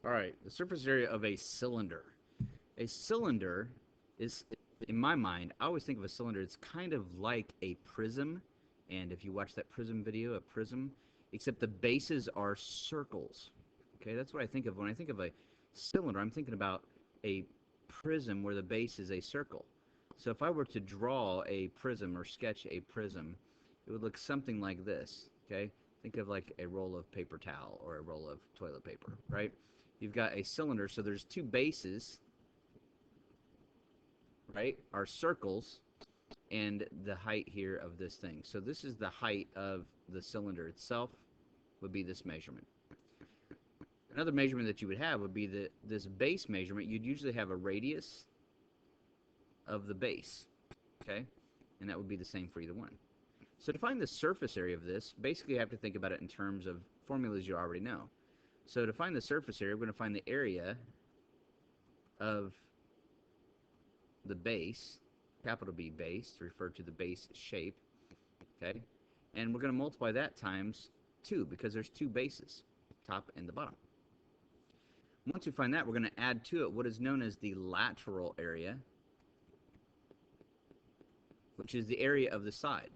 All right, the surface area of a cylinder. A cylinder is, in my mind, I always think of a cylinder, it's kind of like a prism. And if you watch that prism video, a prism, except the bases are circles. Okay, that's what I think of. When I think of a cylinder, I'm thinking about a prism where the base is a circle. So if I were to draw a prism or sketch a prism, it would look something like this. Okay, think of like a roll of paper towel or a roll of toilet paper, right? You've got a cylinder, so there's two bases, right, are circles, and the height here of this thing. So this is the height of the cylinder itself, would be this measurement. Another measurement that you would have would be this base measurement. You'd usually have a radius of the base, okay? And that would be the same for either one. So to find the surface area of this, basically you have to think about it in terms of formulas you already know. So to find the surface area, we're going to find the area of the base, capital B base, to refer to the base shape, okay? And we're going to multiply that times 2 because there's two bases, top and the bottom. Once we find that, we're going to add to it what is known as the lateral area, which is the area of the side.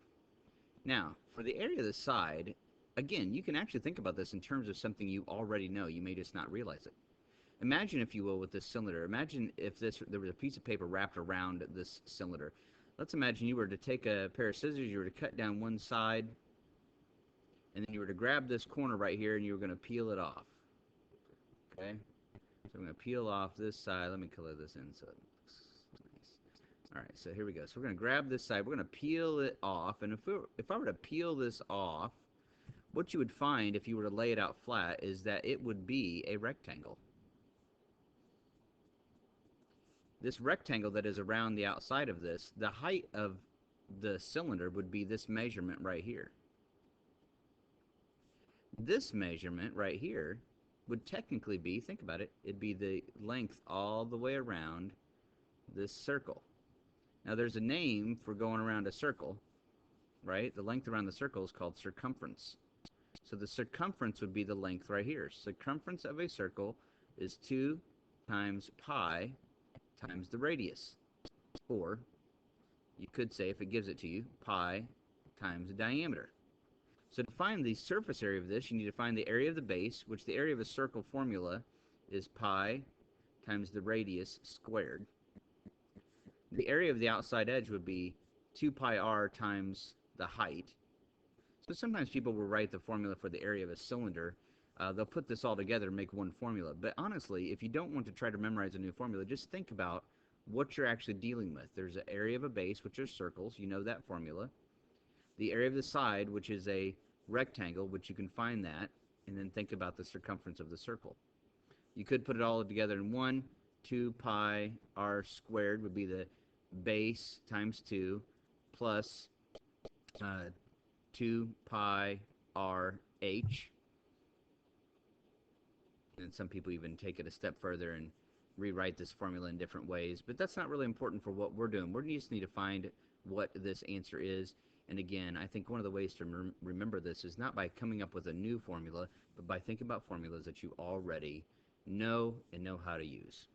Now, for the area of the side, again, you can actually think about this in terms of something you already know. You may just not realize it. Imagine, if you will, with this cylinder, imagine if there was a piece of paper wrapped around this cylinder. Let's imagine you were to take a pair of scissors, you were to cut down one side, and then you were to grab this corner right here, and you were going to peel it off. Okay? So I'm going to peel off this side. Let me color this in so it looks nice. All right, so here we go. So we're going to grab this side. We're going to peel it off, and if I were to peel this off, what you would find if you were to lay it out flat is that it would be a rectangle. This rectangle that is around the outside of this, the height of the cylinder would be this measurement right here. This measurement right here would technically be, think about it, it'd be the length all the way around this circle. Now there's a name for going around a circle, right? The length around the circle is called circumference. So the circumference would be the length right here. Circumference of a circle is 2 times pi times the radius. Or you could say, if it gives it to you, pi times the diameter. So to find the surface area of this, you need to find the area of the base, which the area of a circle formula is pi times the radius squared. The area of the outside edge would be 2 pi r times the height. So sometimes people will write the formula for the area of a cylinder. They'll put this all together and make one formula. But honestly, if you don't want to try to memorize a new formula, just think about what you're actually dealing with. There's an area of a base, which are circles. You know that formula. The area of the side, which is a rectangle, which you can find that, and then think about the circumference of the circle. You could put it all together in one. 2 pi r squared would be the base times 2 plus 2 pi r h. And some people even take it a step further and rewrite this formula in different ways. But that's not really important for what we're doing. We just need to find what this answer is. And again, I think one of the ways to remember this is not by coming up with a new formula, but by thinking about formulas that you already know and know how to use.